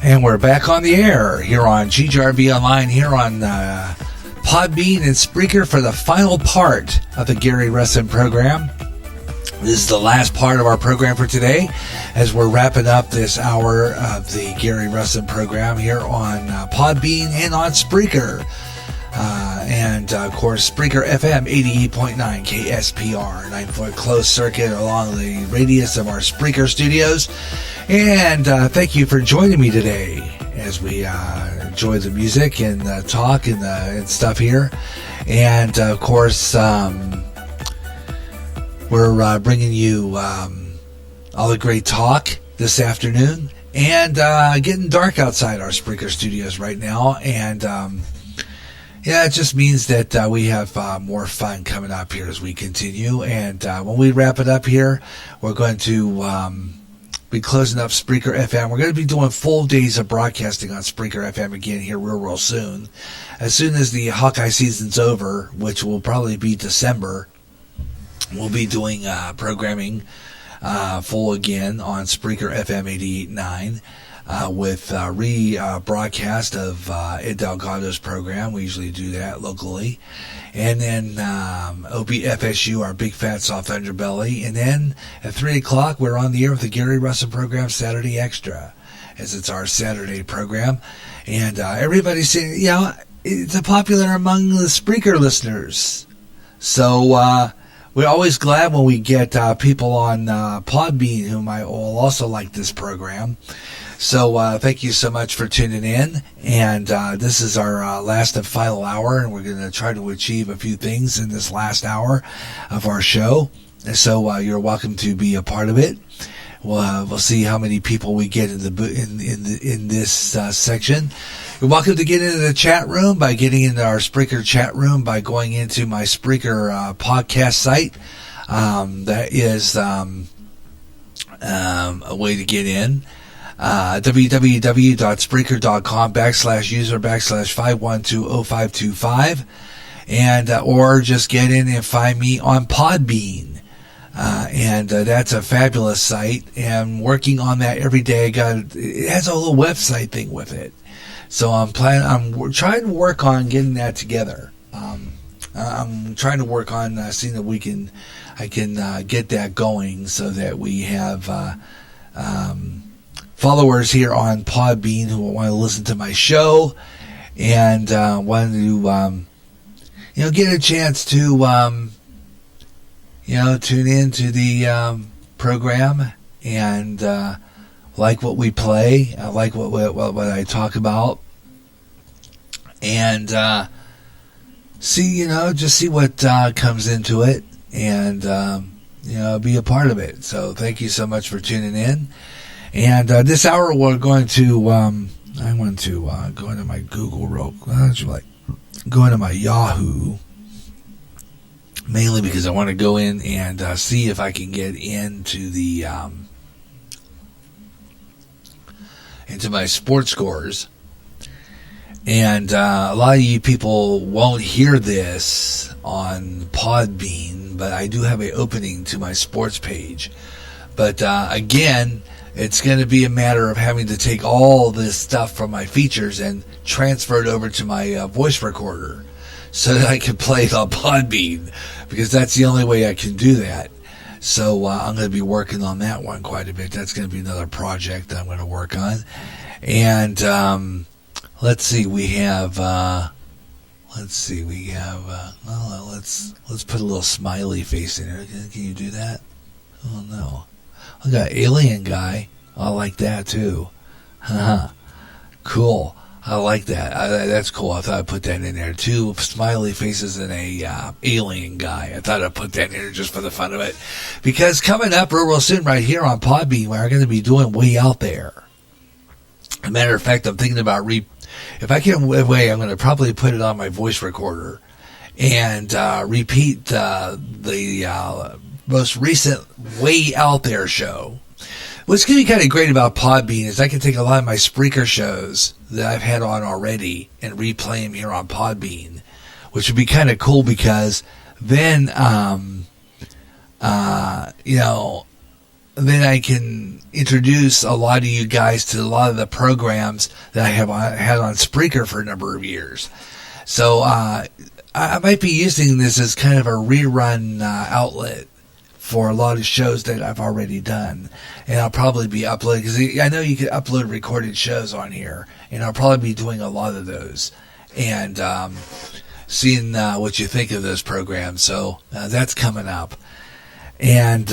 And we're back on the air here on GGRB Online, here on Podbean and Spreaker for the final part of the Gary Russen program. This is the last part of our program for today as we're wrapping up this hour of the Gary Russen program here on Podbean and on Spreaker. And of course, Spreaker FM 88.9 KSPR, 9-foot closed circuit along the radius of our Spreaker studios. And thank you for joining me today as we enjoy the music and talk and stuff here. And of course, we're bringing you all the great talk this afternoon. And getting dark outside our Spreaker studios right now. And yeah, it just means that we have more fun coming up here as we continue. And when we wrap it up here, we're going to be closing up Spreaker FM. We're going to be doing full days of broadcasting on Spreaker FM again here real soon. As soon as the Hawkeye season's over, which will probably be December, we'll be doing programming full again on Spreaker FM 88.9. With rebroadcast of Ed Delgado's program. We usually do that locally. And then OBFSU, our Big Fat Soft Underbelly. And then at 3 o'clock, we're on the air with the Gary Russen program, Saturday Extra, as it's our Saturday program. And everybody's saying, it's popular among the Spreaker listeners. So we're always glad when we get people on Podbean who will also like this program. So thank you so much for tuning in, and this is our last and final hour, and we're going to try to achieve a few things in this last hour of our show. And so you're welcome to be a part of it. We'll see how many people we get in this section. You're welcome to get into the chat room by getting into our Spreaker chat room by going into my Spreaker podcast site. That is a way to get in. www.spreaker.com/user/5120525 and or just get in and find me on Podbean, and that's a fabulous site, and working on that every day. It has a little website thing with it, so I'm trying to work on getting that together. I'm trying to work on seeing that I can get that going so that we have followers here on Podbean who want to listen to my show and want to, get a chance to, tune into the program and like what we play, like what I talk about, and see, just see what comes into it, and be a part of it. So thank you so much for tuning in. And this hour we're going to, I want to go into my Google go into my Yahoo, mainly because I want to go in and see if I can get into the, into my sports scores. And a lot of you people won't hear this on Podbean, but I do have an opening to my sports page. But again, it's going to be a matter of having to take all this stuff from my features and transfer it over to my voice recorder so that I can play it on Podbean, because that's the only way I can do that. So I'm going to be working on that one quite a bit. That's going to be another project that I'm going to work on. And let's see, we have let's put a little smiley face in there. Can you do that? Oh no. I got alien guy. I like that too. Cool. I like that. That's cool. I thought I'd put that in there. 2 smiley faces and a alien guy. I thought I'd put that in there just for the fun of it. Because coming up real soon right here on Podbean, we're going to be doing Way Out There. As a matter of fact, I'm thinking about if I can I'm going to probably put it on my voice recorder and repeat the most recent Way Out There show. What's going to be kind of great about Podbean is I can take a lot of my Spreaker shows that I've had on already and replay them here on Podbean, which would be kind of cool, because then, then I can introduce a lot of you guys to a lot of the programs that I have had on Spreaker for a number of years. So I might be using this as kind of a rerun outlet for a lot of shows that I've already done. And I'll probably be uploading, because I know you can upload recorded shows on here, and I'll probably be doing a lot of those. And seeing what you think of those programs. So that's coming up. And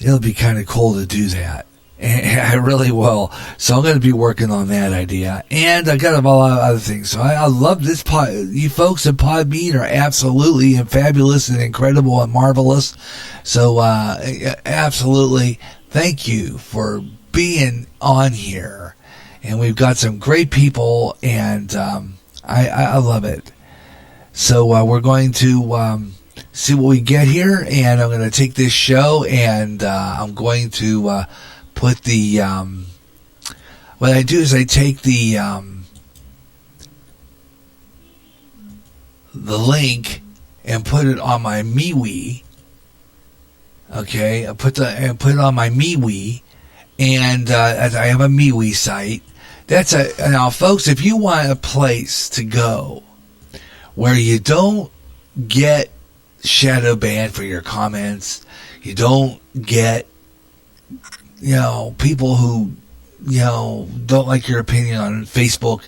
it'll be kind of cool to do that. And I really will. So I'm going to be working on that idea. And I got a lot of other things. So I love this pod. You folks at Podbean are absolutely and fabulous and incredible and marvelous. So absolutely thank you for being on here. And we've got some great people, and I love it. So we're going to see what we get here, and I'm going to take this show, and I'm going to put the what I do is I take the link and put it on my MeWe. Okay, I put it on my MeWe, and as I have a MeWe site. Now, folks, if you want a place to go where you don't get shadow banned for your comments, you don't get people who don't like your opinion on Facebook,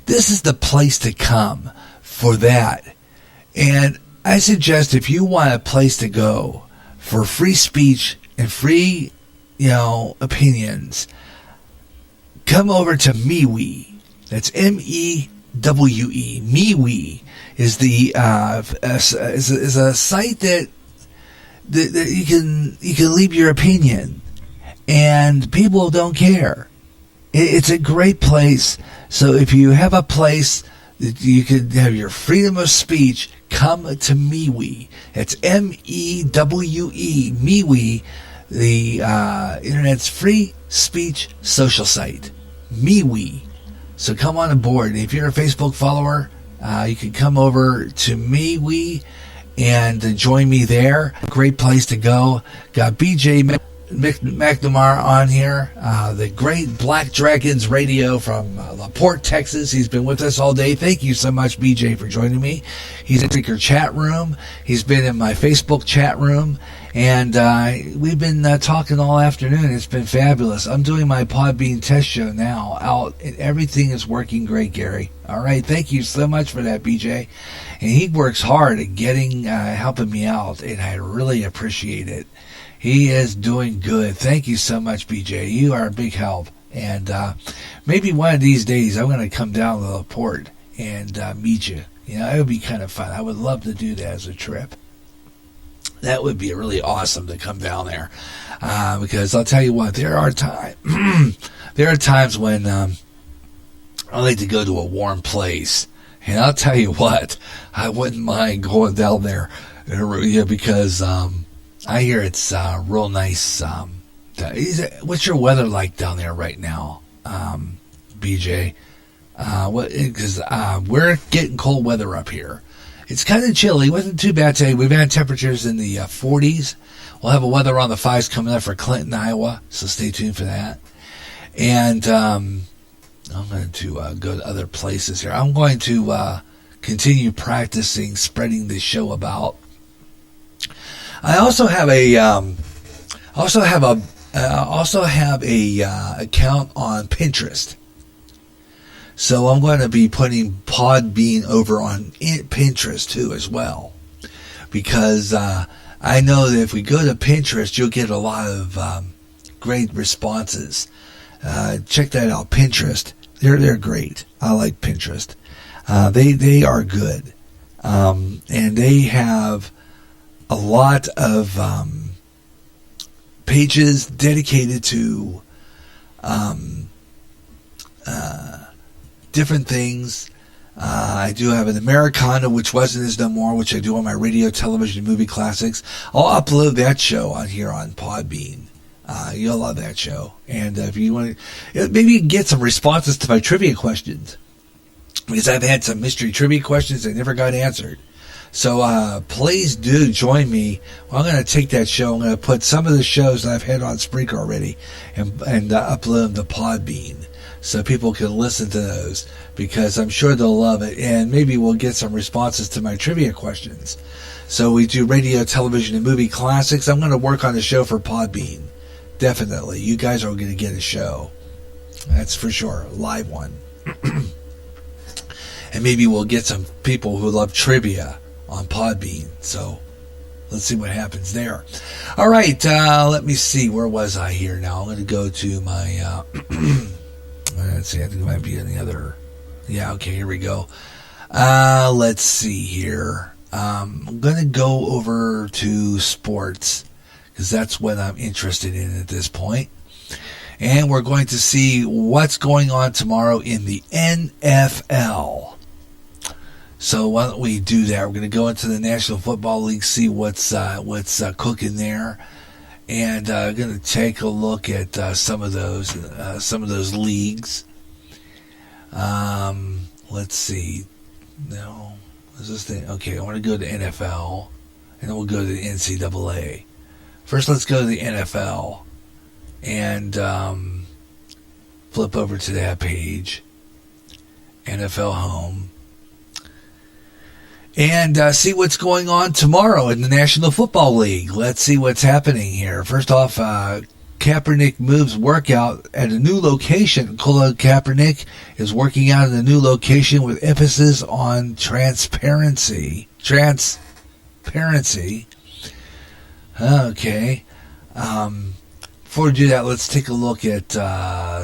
this is the place to come for that. And I suggest, if you want a place to go for free speech and free opinions, come over to MeWe. That's MeWe. MeWe is is a site that you can leave your opinion, and people don't care. It's a great place. So if you have a place that you could have your freedom of speech, come to MeWe. It's MeWe. MeWe, the internet's free speech social site. MeWe. So come on aboard. And if you're a Facebook follower, you can come over to MeWe and join me there. Great place to go. Got BJ McNamara on here, the great Black Dragons Radio from LaPorte, Texas. He's been with us all day. Thank you so much, BJ, for joining me. He's in the chat room. He's been in my Facebook chat room, and we've been talking all afternoon. It's been fabulous. I'm doing my Podbean test show now out, and everything is working great, Gary. All right, thank you so much for that, BJ. And he works hard at helping me out, and I really appreciate it. He is doing good. Thank you so much, BJ. You are a big help. And maybe one of these days I'm going to come down to LaPorte and meet you. It would be kind of fun. I would love to do that as a trip. That would be really awesome to come down there. Because I'll tell you what, there are times when I like to go to a warm place. And I'll tell you what, I wouldn't mind going down there because I hear it's real nice. What's your weather like down there right now, BJ? Because we're getting cold weather up here. It's kind of chilly. It wasn't too bad today. We've had temperatures in the 40s. We'll have a weather on the 5s coming up for Clinton, Iowa, so stay tuned for that. And I'm going to go to other places here. I'm going to continue practicing spreading this show about. I also have a account on Pinterest. So I'm going to be putting Podbean over on Pinterest too as well, because I know that if we go to Pinterest, you'll get a lot of great responses. Check that out, Pinterest. They're great. I like Pinterest. They are good, and they have a lot of pages dedicated to different things. I do have an Americana, which wasn't is no more, which I do on my radio, television, movie classics. I'll upload that show on here on Podbean. You'll love that show. And if you want to, maybe you can get some responses to my trivia questions, because I've had some mystery trivia questions that never got answered. So please do join me. Well, I'm going to take that show. I'm going to put some of the shows that I've had on Spreaker already and upload them to Podbean so people can listen to those, because I'm sure they'll love it. And maybe we'll get some responses to my trivia questions. So we do radio, television, and movie classics. I'm going to work on the show for Podbean. Definitely. You guys are going to get a show. That's for sure. A live one. And maybe we'll get some people who love trivia on Podbean. So let's see what happens there. All right, let me see. Where was I here now? I'm going to go to my... let's see. I think it might be in the other... Yeah, okay, here we go. Let's see here. I'm going to go over to sports, because that's what I'm interested in at this point. And we're going to see what's going on tomorrow in the NFL. So why don't we do that? We're going to go into the National Football League, see what's cooking there, and going to take a look at some of those leagues. Let's see. No, is this thing? Okay, I want to go to NFL, and then we'll go to the NCAA. First, let's go to the NFL, and flip over to that page. NFL home. And see what's going on tomorrow in the National Football League. Let's see what's happening here. First off, Kaepernick moves workout at a new location. Colin Kaepernick is working out at a new location with emphasis on transparency. Okay. Before we do that, let's take a look at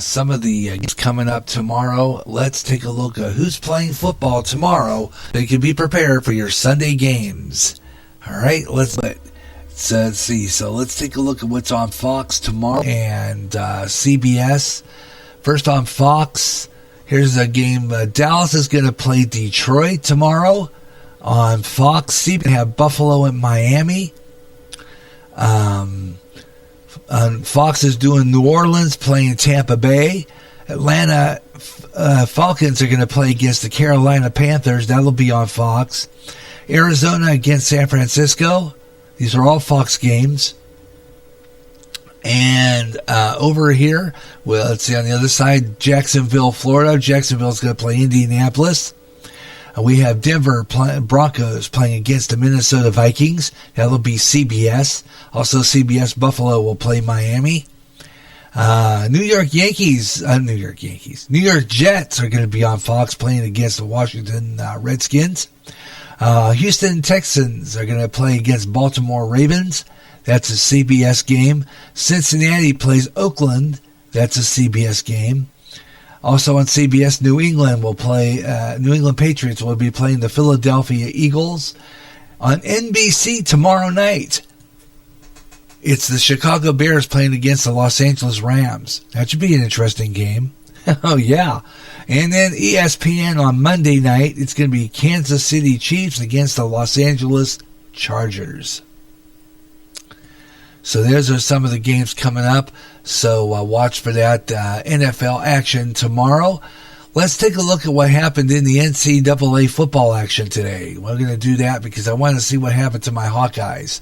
some of the games coming up tomorrow. Let's take a look at who's playing football tomorrow so you can be prepared for your Sunday games. All right, let's see. So let's take a look at what's on Fox tomorrow and CBS. First on Fox, here's a game. Dallas is going to play Detroit tomorrow on Fox. CBS have Buffalo and Miami. Fox is doing New Orleans playing Tampa Bay. Atlanta Falcons are going to play against the Carolina Panthers. That'll be on Fox. Arizona against San Francisco. These are all Fox games. And over here, well, let's see, on the other side, Jacksonville, Florida. Jacksonville's going to play Indianapolis. We have Denver Broncos playing against the Minnesota Vikings. That'll be CBS. Also, CBS Buffalo will play Miami. New York Jets are going to be on Fox playing against the Washington Redskins. Houston Texans are going to play against Baltimore Ravens. That's a CBS game. Cincinnati plays Oakland. That's a CBS game. Also on CBS, New England Patriots will be playing the Philadelphia Eagles. On NBC tomorrow night, it's the Chicago Bears playing against the Los Angeles Rams. That should be an interesting game. Oh, yeah. And then ESPN on Monday night, it's going to be Kansas City Chiefs against the Los Angeles Chargers. So those are some of the games coming up. So watch for that NFL action tomorrow. Let's take a look at what happened in the NCAA football action today. We're going to do that because I want to see what happened to my Hawkeyes.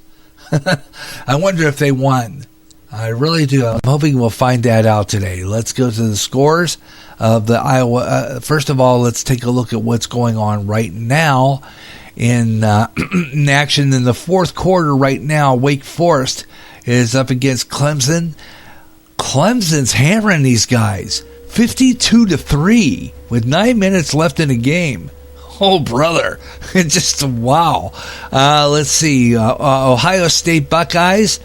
I wonder if they won. I really do. I'm hoping we'll find that out today. Let's go to the scores of the Iowa. First of all, let's take a look at what's going on right now in action in the fourth quarter right now. Wake Forest is up against Clemson. Clemson's hammering these guys 52-3 with 9 minutes left in the game. Oh, brother. Just wow. Let's see. Ohio State Buckeyes,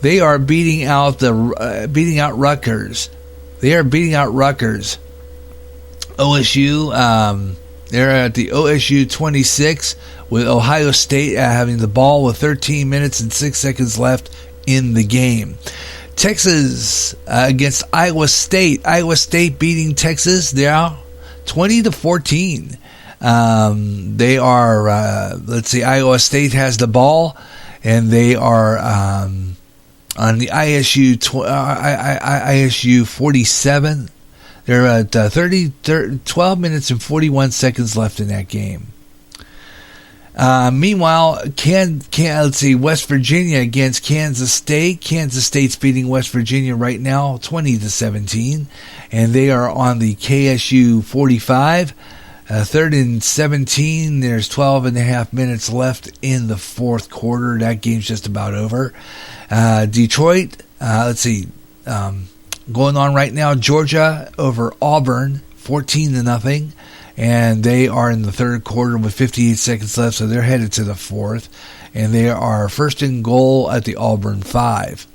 they are beating out Rutgers. They are beating out Rutgers. OSU, they're at the OSU 26 with Ohio State having the ball with 13 minutes and 6 seconds left in the game. Texas against Iowa State. Iowa State beating Texas. They are 20-14. They are, let's see, Iowa State has the ball, and they are on the ISU 47. They're at 12 minutes and 41 seconds left in that game. Meanwhile, let's see, West Virginia against Kansas State. Kansas State's beating West Virginia right now, 20-17, and they are on the KSU 45. 3rd and 17. There's 12 and a half minutes left in the fourth quarter. That game's just about over. Detroit, going on right now. Georgia over Auburn, 14-0. And they are in the third quarter with 58 seconds left, so they're headed to the fourth. And they are first and goal at the Auburn 5.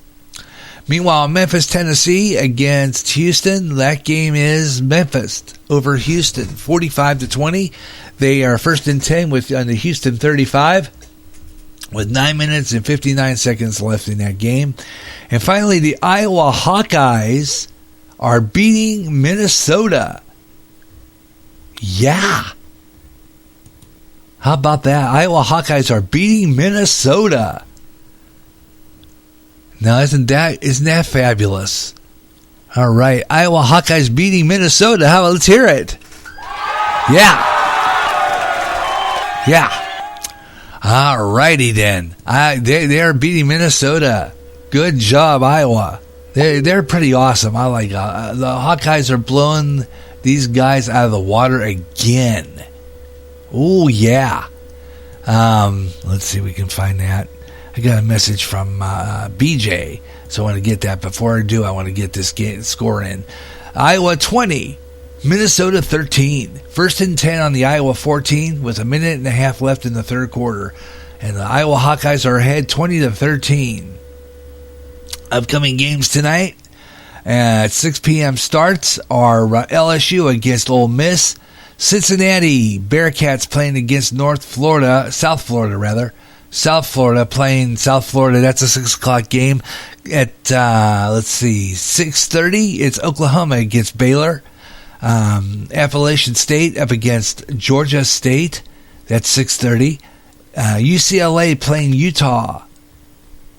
Meanwhile, Memphis, Tennessee against Houston. That game is Memphis over Houston, 45-20. They are first and 10 on the Houston 35 with 9 minutes and 59 seconds left in that game. And finally, the Iowa Hawkeyes are beating Minnesota. Yeah. How about that? Iowa Hawkeyes are beating Minnesota. Now, isn't that fabulous? All right, Iowa Hawkeyes beating Minnesota. How about, let's hear it? Yeah. All righty then. They are beating Minnesota. Good job, Iowa. They're pretty awesome. I like the Hawkeyes are blowing these guys out of the water again. Oh yeah. Let's see if we can find that. I got a message from BJ, so I want to get that. Before I do, I want to get this score in. Iowa 20, Minnesota 13. First and 10 on the Iowa 14 with a minute and a half left in the third quarter. And the Iowa Hawkeyes are ahead 20-13. Upcoming games tonight at 6 p.m. starts are LSU against Ole Miss. Cincinnati Bearcats playing against South Florida playing South Florida. That's a 6 o'clock game. At 6:30, it's Oklahoma against Baylor. Appalachian State up against Georgia State. That's 6:30. UCLA playing Utah.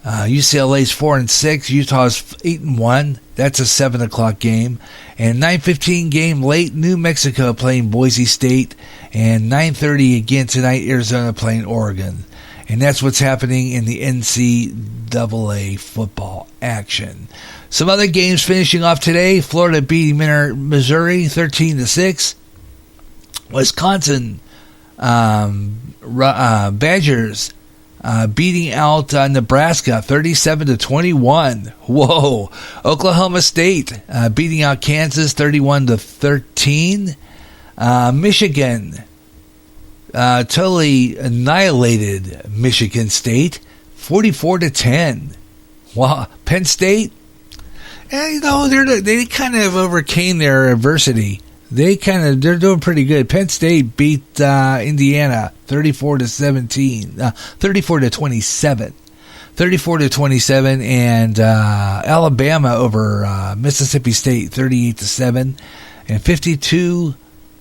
UCLA's 4-6. Utah's 8-1. That's a 7 o'clock game. And 9:15 game late. New Mexico playing Boise State. And 9:30 again tonight. Arizona playing Oregon. And that's what's happening in the NCAA football action. Some other games finishing off today. Florida beating Missouri 13-6. Wisconsin Badgers beating out Nebraska 37-21. Whoa. Oklahoma State beating out Kansas 31-13. Michigan totally annihilated Michigan State 44-10. Wow. Penn State, they kind of overcame their adversity. They're doing pretty good. Penn State beat Indiana 34-27, 34-27, and Alabama over Mississippi State 38-7 and 52.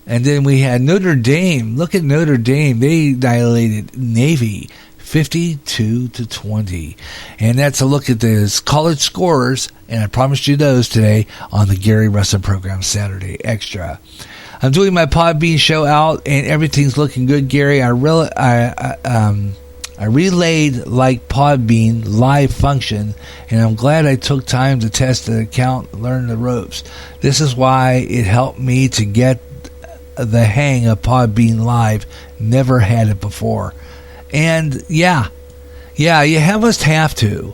And then we had Notre Dame. Look at Notre Dame. They annihilated Navy 52-20. And that's a look at the college scores. And I promised you those today on the Gary Russen program, Saturday Extra. I'm doing my Podbean show out, and everything's looking good, Gary. I relayed like Podbean live function, and I'm glad I took time to test the account, learn the ropes. This is why it helped me to get the hang of Podbean Live. Never had it before. And yeah, you must have to.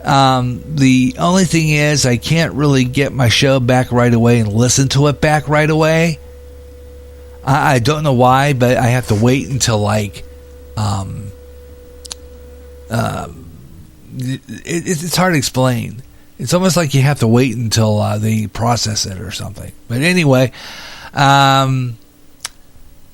The only thing is I can't really get my show back right away and listen to it back right away. I don't know why, but I have to wait until it's hard to explain. It's almost like you have to wait until they process it or something. But anyway, I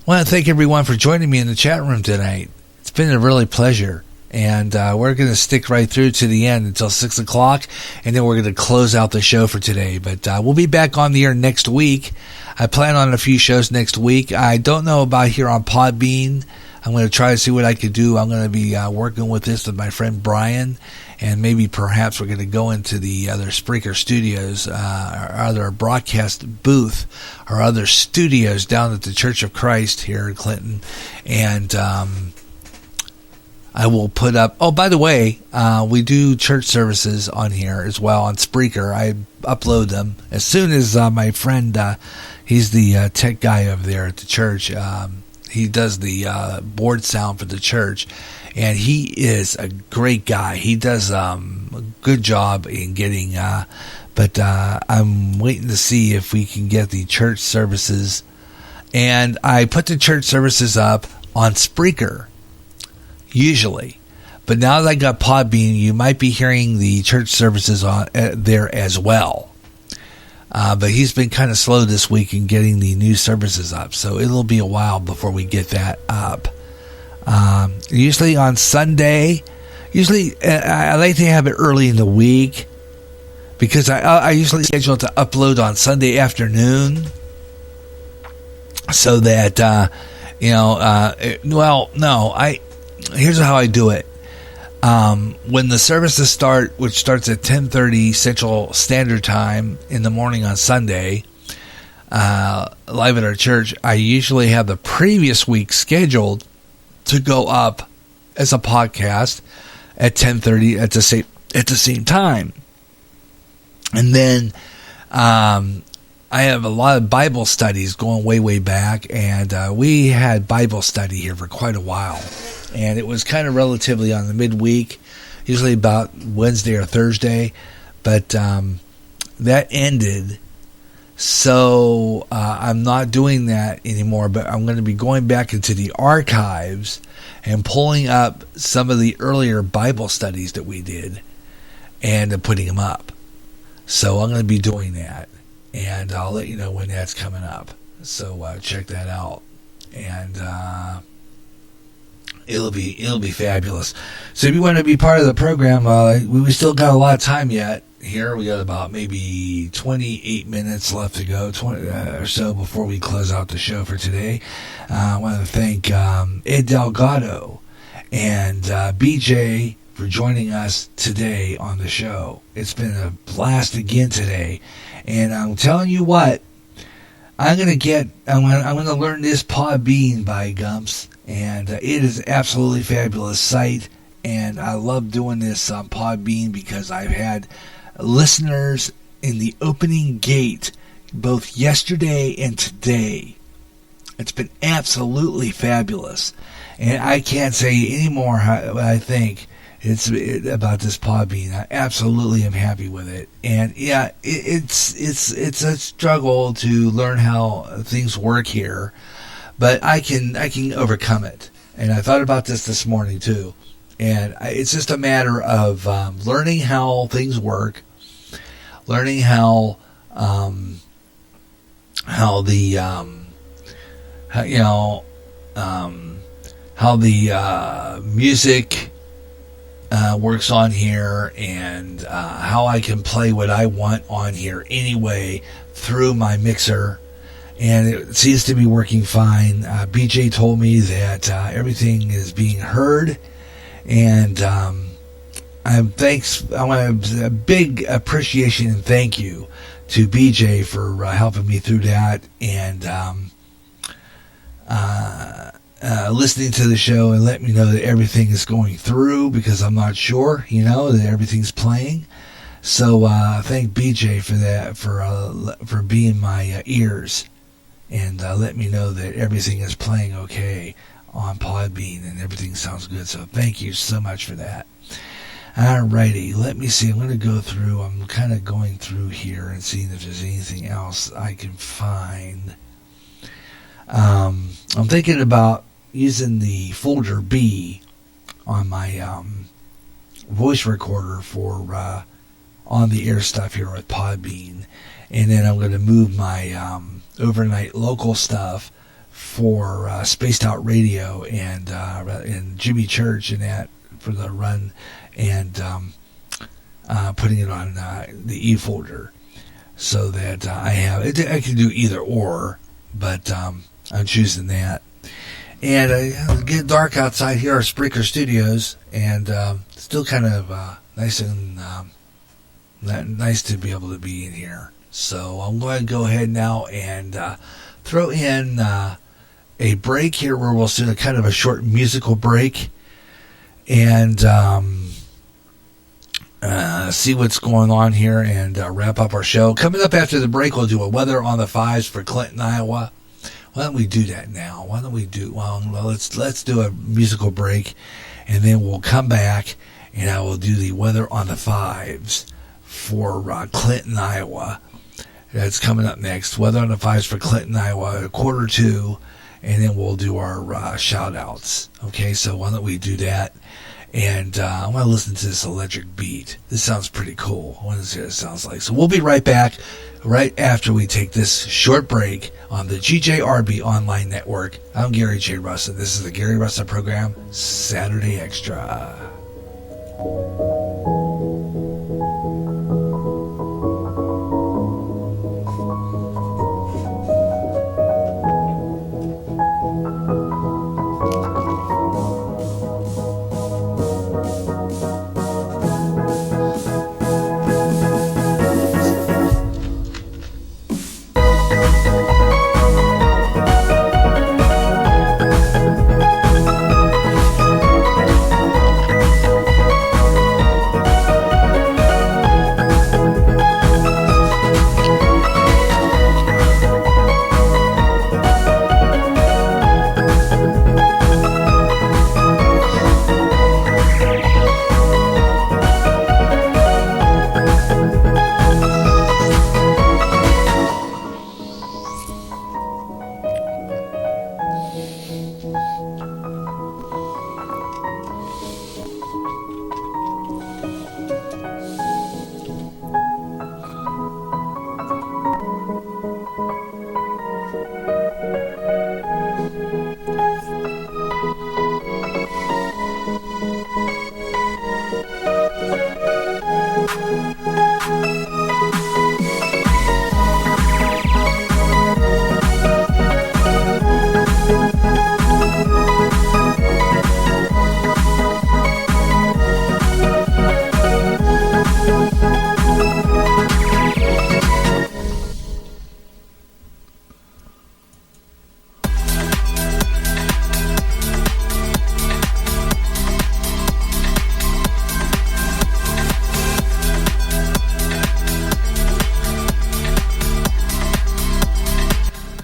want to thank everyone for joining me in the chat room tonight. It's been a really pleasure. And we're going to stick right through to the end until 6 o'clock, and then we're going to close out the show for today. But we'll be back on the air next week. I plan on a few shows next week. I don't know about here on Podbean. I'm going to try to see what I can do. I'm going to be working with this with my friend Brian, and maybe perhaps we're going to go into the other Spreaker studios, or other broadcast booth, or other studios down at the Church of Christ here in Clinton, and I will put up. Oh, by the way, we do church services on here as well on Spreaker. I upload them as soon as my friend, he's the tech guy over there at the church. He does the board sound for the church, and he is a great guy. He does a good job in getting. But I'm waiting to see if we can get the church services, and I put the church services up on Spreaker. Usually, but now that I got Podbean, you might be hearing the church services on there as well. But he's been kind of slow this week in getting the new services up, so it'll be a while before we get that up. Usually on Sunday, I like to have it early in the week because I usually schedule it to upload on Sunday afternoon, so that here's how I do it. When the services start, which starts at 10:30 Central Standard Time in the morning on Sunday, live at our church, I usually have the previous week scheduled to go up as a podcast at 10:30 at the same time. And then I have a lot of Bible studies going way back, and we had Bible study here for quite a while. And it was kind of relatively on the midweek, usually about Wednesday or Thursday. But that ended, so I'm not doing that anymore. But I'm going to be going back into the archives and pulling up some of the earlier Bible studies that we did and putting them up. So I'm going to be doing that. And I'll let you know when that's coming up. So check that out, and it'll be fabulous. So if you want to be part of the program, we still got a lot of time yet. Here we got about maybe 28 minutes left to go, 20 or so before we close out the show for today. I want to thank Ed Delgado and BJ for joining us today on the show. It's been a blast again today. And I'm telling you what, I'm gonna learn this Podbean by gumps, and it is absolutely fabulous site. And I love doing this on Podbean because I've had listeners in the opening gate both yesterday and today. It's been absolutely fabulous, and I can't say any more what I think about this Podbean. I absolutely am happy with it, and yeah, it's a struggle to learn how things work here, but I can overcome it. And I thought about this morning too, and it's just a matter of learning how things work, learning how the music works on here, and how I can play what I want on here anyway through my mixer, and it seems to be working fine. BJ told me that everything is being heard, and I want a big appreciation and thank you to BJ for helping me through that, and listening to the show and let me know that everything is going through, because I'm not sure, that everything's playing. So thank BJ for that, for being my ears, and let me know that everything is playing okay on Podbean and everything sounds good. So thank you so much for that. Alrighty, let me see. I'm going to go through. I'm kind of going through here and seeing if there's anything else I can find. I'm thinking about using the folder B on my voice recorder for on the air stuff here with Podbean, and then I'm going to move my overnight local stuff for Spaced Out Radio and Jimmy Church and that for the run, and putting it on the E folder, so that I have it. I can do either or, but I'm choosing that. And it's getting dark outside here, our Spreaker Studios, and still kind of nice to be able to be in here. So I'm going to go ahead now and throw in a break here, where we'll see kind of a short musical break, and see what's going on here and wrap up our show. Coming up after the break, we'll do a weather on the fives for Clinton, Iowa. Why don't we do that now? Let's do a musical break, and then we'll come back and I will do the weather on the fives for Clinton, Iowa. That's coming up next. Weather on the fives for Clinton, Iowa, 1:45, and then we'll do our shout outs. Okay, so why don't we do that? And I want to listen to this electric beat. This sounds pretty cool. I want to see what it sounds like. So we'll be right back right after we take this short break on the GJRB Online Network. I'm Gary J. Russen. This is the Gary Russen program, Saturday Extra.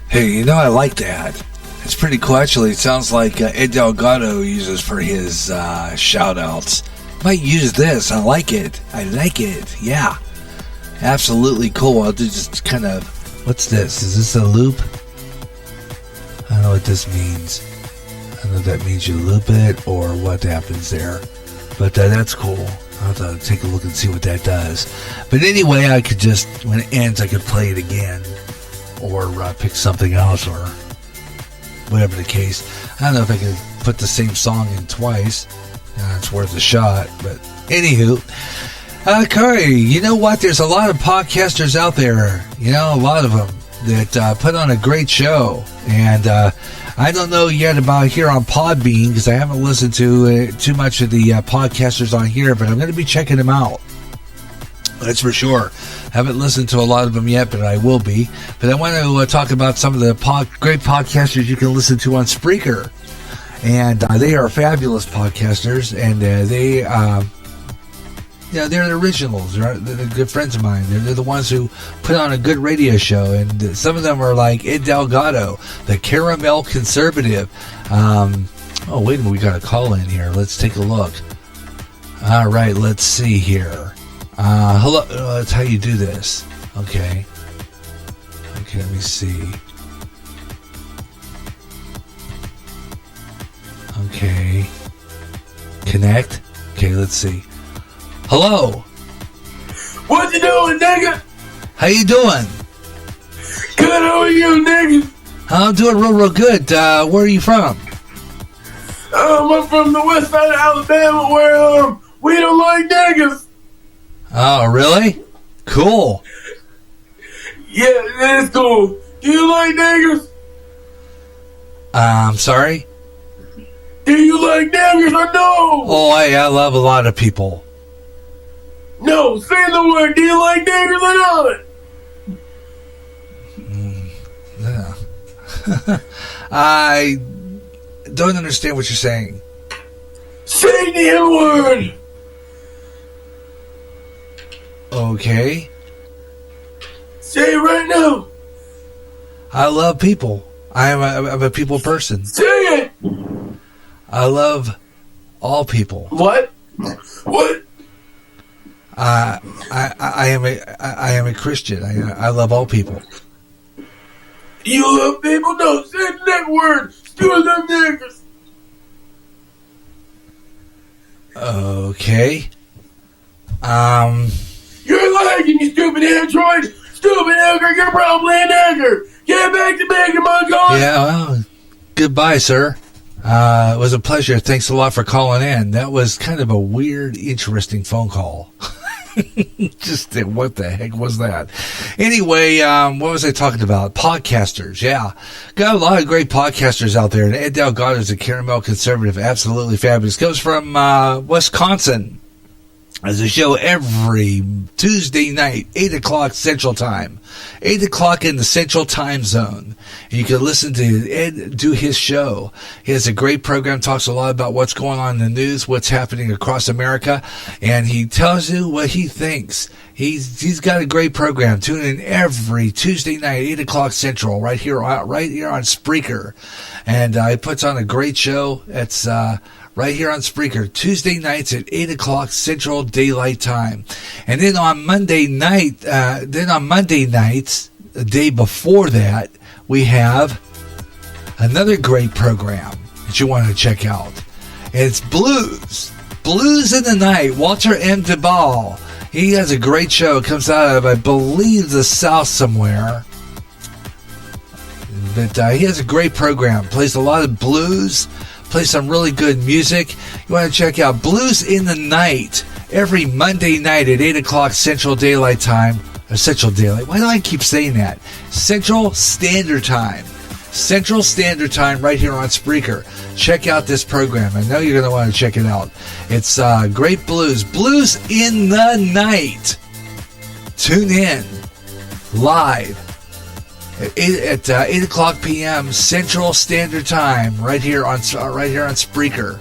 Hey, you know, I like that. It's pretty cool. Actually, it sounds like Ed Delgado uses for his shout-outs. Might use this. I like it. Yeah. Absolutely cool. I'll do just kind of... What's this? Is this a loop? I don't know what this means. I don't know if that means you loop it or what happens there. But that's cool. I'll have to take a look and see what that does. But anyway, I could just... When it ends, I could play it again. Or pick something else, or whatever the case. I don't know if I could put the same song in twice. It's worth a shot. But anywho, Corey, you know what? There's a lot of podcasters out there. You know, a lot of them that put on a great show. And I don't know yet about here on Podbean because I haven't listened to too much of the podcasters on here. But I'm going to be checking them out. That's for sure. Haven't listened to a lot of them yet, but I will be. But I want to talk about some of the great podcasters you can listen to on Spreaker. And they are fabulous podcasters, and they're the originals. They're good friends of mine. They're the ones who put on a good radio show. And some of them are like Ed Delgado, the Caramel Conservative. Oh, wait a minute. We got a call in here. Let's take a look. All right. Let's see here. Hello, that's how you do this. Okay, let me see. Okay. Connect. Okay, let's see. Hello. What you doing, nigga? How you doing? Good, how are you, nigga? I'm doing real good. Where are you from? I'm from the west side of Alabama where, we don't like niggas. Oh, really? Cool. Yeah, that's cool. Do you like niggers? I'm sorry? Do you like niggers or no? Oh, I love a lot of people. No, say the word. Do you like niggers or not? Yeah. I don't understand what you're saying. Say the N-word. Okay. Say it right now. I love people. I'm a people person. Say it. I love all people. What? What? I am a Christian. I love all people. You love people? No, say that word. Screw them niggas. Okay. You're lagging, you stupid android. Stupid nigger, you're probably a nigger. Get back to making my God. Yeah, well, goodbye, sir. It was a pleasure. Thanks a lot for calling in. That was kind of a weird, interesting phone call. Just what the heck was that? Anyway, what was I talking about? Podcasters, yeah. Got a lot of great podcasters out there. And Ed Delgado is a caramel conservative, absolutely fabulous. Comes from Wisconsin. There's a show every Tuesday night, 8 o'clock Central Time. 8 o'clock in the Central Time Zone. You can listen to Ed do his show. He has a great program, talks a lot about what's going on in the news, what's happening across America, and he tells you what he thinks. He's got a great program. Tune in every Tuesday night, 8 o'clock Central, right here on Spreaker. And he puts on a great show. It's right here on Spreaker, Tuesday nights at 8 o'clock Central Daylight Time. And then on Monday nights, the day before that, we have another great program that you want to check out. It's Blues in the Night. Walter M. DeBall. He has a great show. It comes out of, I believe, the South somewhere. But he has a great program. Plays a lot of blues. Plays some really good music. You want to check out Blues in the Night every Monday night at 8 o'clock Central Daylight Time. Or Central Daylight. Why do I keep saying that? Central Standard Time. Central Standard Time right here on Spreaker. Check out this program. I know you're going to want to check it out. It's great blues. Blues in the Night. Tune in live at 8 o'clock p.m. Central Standard Time right here on Spreaker.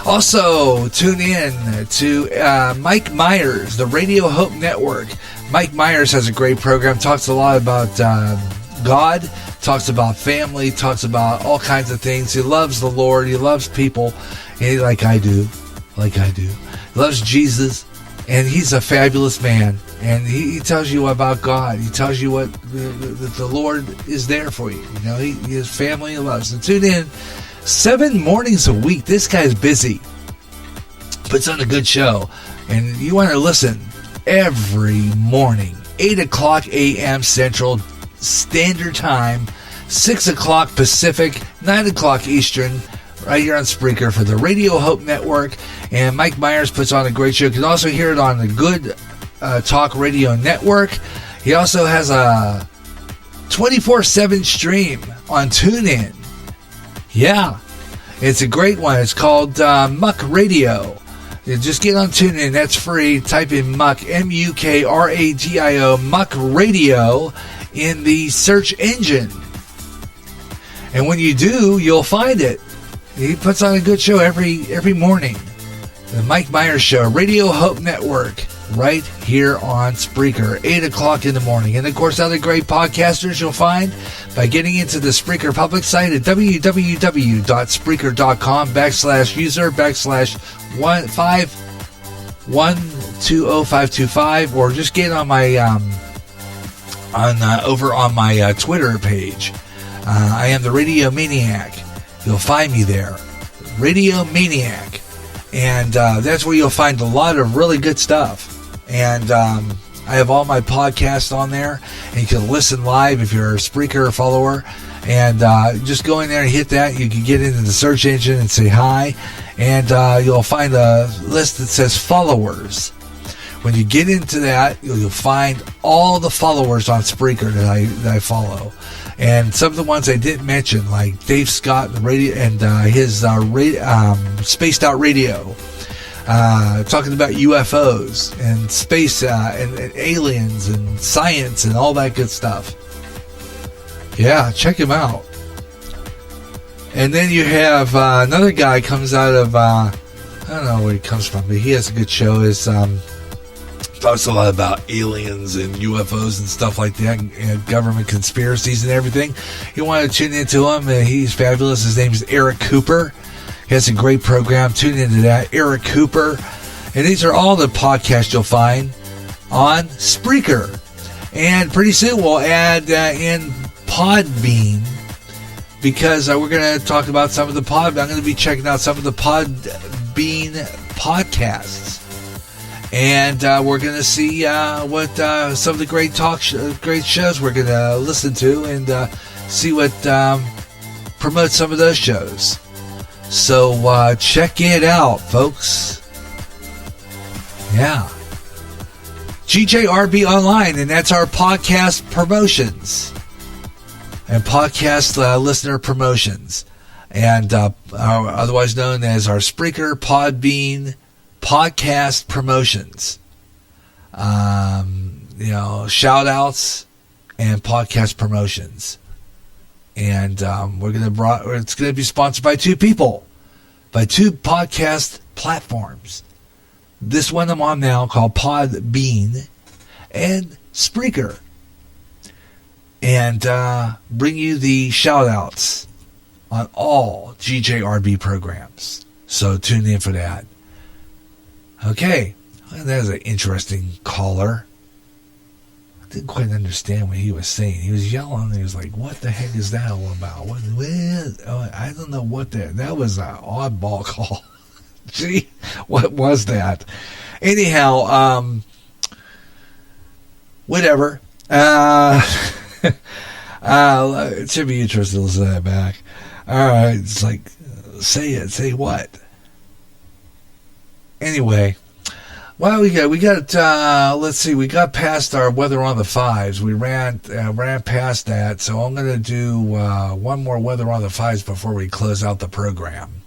Also, tune in to Mike Myers, the Radio Hope Network. Mike Myers has a great program, talks a lot about God, talks about family, talks about all kinds of things. He loves the Lord, he loves people, and like I do. He loves Jesus, and he's a fabulous man. And he tells you about God. He tells you what the Lord is there for you. You know, his family he loves. And tune in 7 mornings a week. This guy's busy. Puts on a good show. And you want to listen every morning. 8 o'clock a.m. Central Standard Time. 6 o'clock Pacific. 9 o'clock Eastern. Right here on Spreaker for the Radio Hope Network. And Mike Myers puts on a great show. You can also hear it on the Good Talk Radio Network. He also has a 24/7 stream on TuneIn. Yeah, it's a great one. It's called Muck Radio. You just get on TuneIn. That's free. Type in Muck, M-U-K-R-A-D-I-O, Muck Radio in the search engine. And when you do, you'll find it. He puts on a good show every morning. The Mike Myers Show, Radio Hope Network, right here on Spreaker, 8 o'clock in the morning. And, of course, other great podcasters you'll find by getting into the Spreaker public site at www.spreaker.com/user/1512055, or just get on my over on my Twitter page. I am the Radio Maniac. You'll find me there, Radio Maniac. And that's where you'll find a lot of really good stuff. And I have all my podcasts on there. And you can listen live if you're a Spreaker follower. And just go in there and hit that. You can get into the search engine and say hi. And you'll find a list that says followers. When you get into that, you'll find all the followers on Spreaker that I follow. And some of the ones I didn't mention, like Dave Scott and radio, and his Spaced Out Radio, talking about UFOs and space and aliens and science and all that good stuff. Yeah, check him out. And then you have another guy comes out of don't know where he comes from, but he has a good show. It's talks a lot about aliens and UFOs and stuff like that, and government conspiracies and everything. You want to tune into him, he's fabulous. His name is Eric Cooper. He has a great program. Tune into that, Eric Cooper. And these are all the podcasts you'll find on Spreaker. And pretty soon we'll add in Podbean, because we're going to talk about some of the I'm going to be checking out some of the Podbean podcasts. And we're going to see what some of the great great shows we're going to listen to, and see what promotes some of those shows. So check it out, folks. Yeah. GJRB Online, and that's our podcast promotions and podcast listener promotions, and otherwise known as our Spreaker Podbean podcast promotions. Shout outs and podcast promotions. And it's gonna be sponsored by two people, by two podcast platforms. This one I'm on now, called Podbean and Spreaker. And bring you the shout outs on all GJRB programs. So tune in for that. Okay, well, that was an interesting caller. I didn't quite understand what he was saying. He was yelling. He was like, "What the heck is that all about?" I don't know what that was. An oddball call. Gee, what was that? Anyhow, whatever. It should be interesting to listen to that back. All right, it's like, say it. Say what? Anyway, well, we got. Let's see. We got past our weather on the fives. We ran past that. So I'm going to do one more weather on the fives before we close out the program,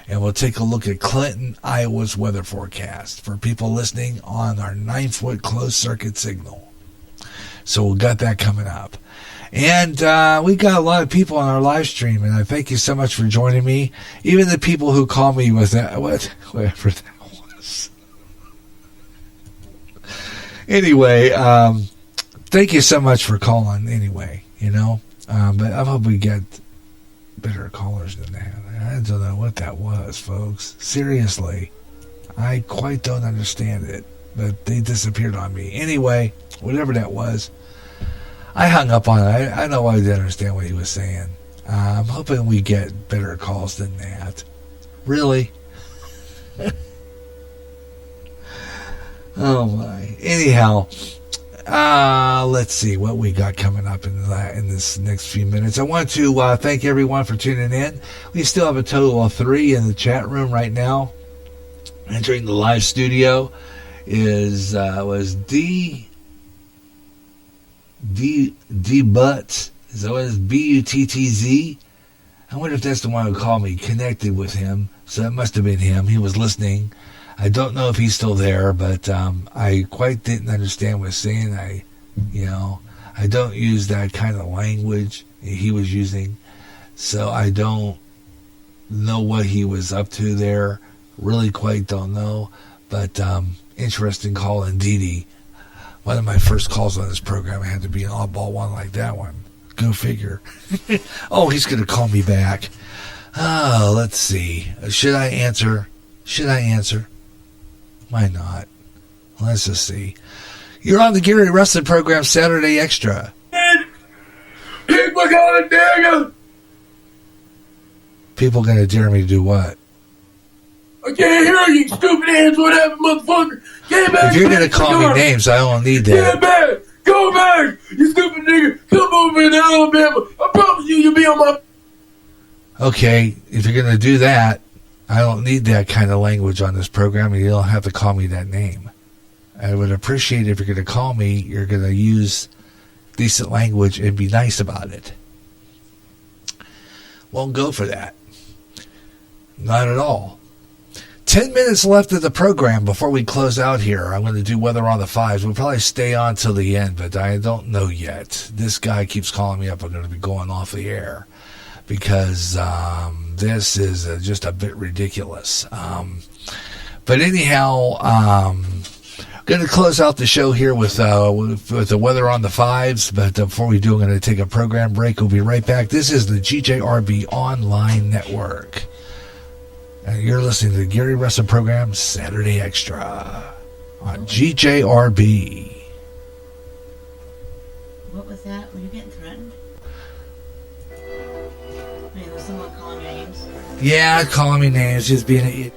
and we'll take a look at Clinton, Iowa's weather forecast for people listening on our 9-foot closed circuit signal. So we got that coming up. And we got a lot of people on our live stream, and I thank you so much for joining me. Even the people who call me with that, whatever that was. Anyway, thank you so much for calling anyway, but I hope we get better callers than that. I don't know what that was, folks. Seriously, I quite don't understand it, but they disappeared on me. Anyway, whatever that was, I hung up on it. I know I didn't understand what he was saying. I'm hoping we get better calls than that. Really? Oh my. Anyhow, let's see what we got coming up in this next few minutes. I want to thank everyone for tuning in. We still have a total of 3 in the chat room right now. Entering the live studio was D Butts. Is that what it is? Buttz? I wonder if that's the one who called me. Connected with him, so it must have been him. He was listening. I don't know if he's still there, but I quite didn't understand what he was saying. I don't use that kind of language he was using, so I don't know what he was up to there. Really quite don't know, but interesting call indeedy. One of my first calls on this program had to be an oddball one like that one. Go figure. Oh, he's going to call me back. Oh, let's see. Should I answer? Why not? Let's just see. You're on the Gary Russen program, Saturday Extra. People gonna dare you. People going to dare me to do what? I can't hear you, stupid ass, whatever, motherfucker. Get back. If you're going to call me names, I don't need that. Get back. Go back. You stupid nigga. Come over in Alabama. I promise you'll be on my... Okay, if you're going to do that, I don't need that kind of language on this program, and you don't have to call me that name. I would appreciate if you're going to call me, you're going to use decent language and be nice about it. Won't go for that. Not at all. 10 minutes left of the program before we close out here. I'm going to do weather on the fives. We'll probably stay on till the end, but I don't know yet. This guy keeps calling me up. I'm going to be going off the air. because this is just a bit ridiculous. But anyhow, going to close out the show here with the weather on the fives. But before we do, I'm going to take a program break. We'll be right back. This is the GJRB Online Network. And you're listening to the Gary Russen program, Saturday Extra, on GJRB. What was that? Were you getting threatened? Wait, was someone calling your names? Yeah, calling me names, just being an idiot.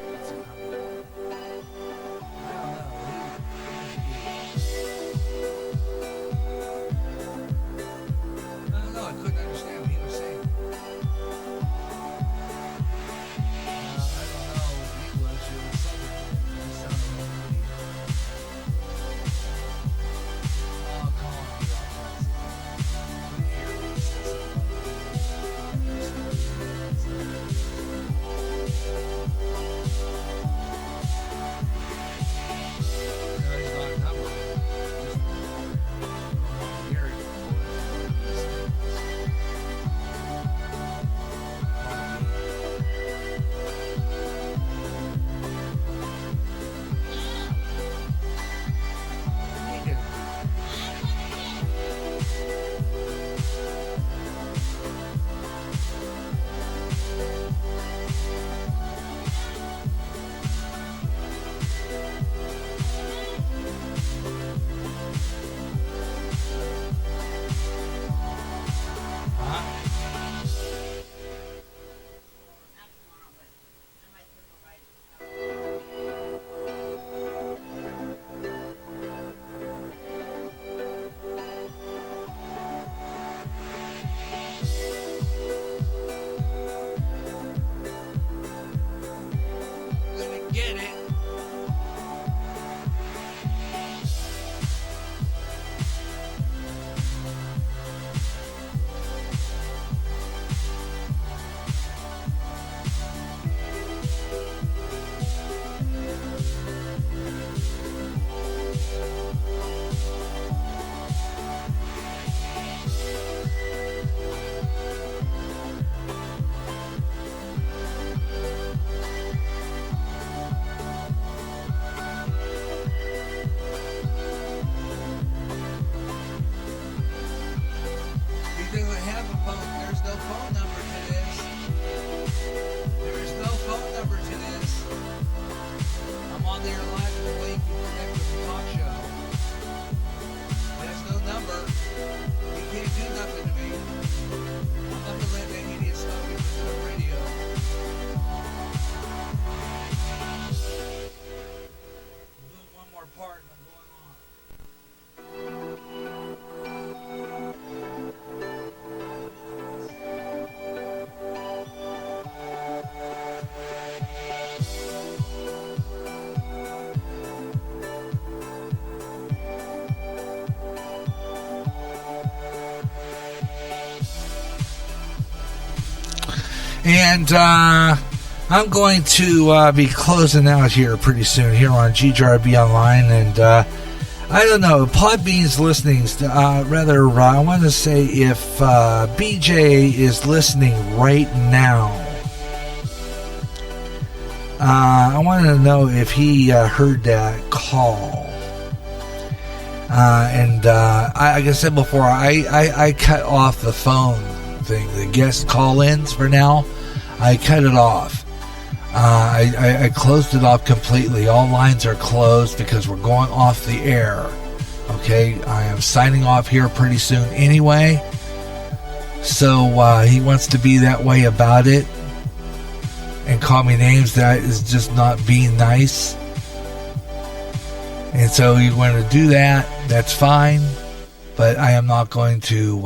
Get it. And I'm going to be closing out here pretty soon here on GJRB Online. And I don't know, Podbean's listening. I want to say if BJ is listening right now, I want to know if he heard that call. Like I said before, I cut off the phone thing, the guest call-ins for now. I cut it off. I closed it off completely. All lines are closed because we're going off the air. Okay, I am signing off here pretty soon anyway. So he wants to be that way about it and call me names. That is just not being nice. And so you want to do that, that's fine. But I am not going to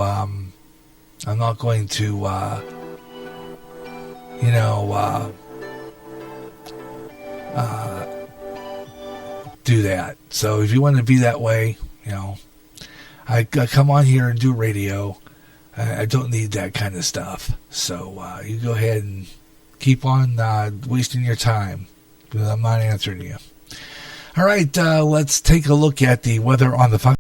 do that. So if you want to be that way, I come on here and do radio. I don't need that kind of stuff. So you go ahead and keep on wasting your time because I'm not answering you. All right, let's take a look at the weather on the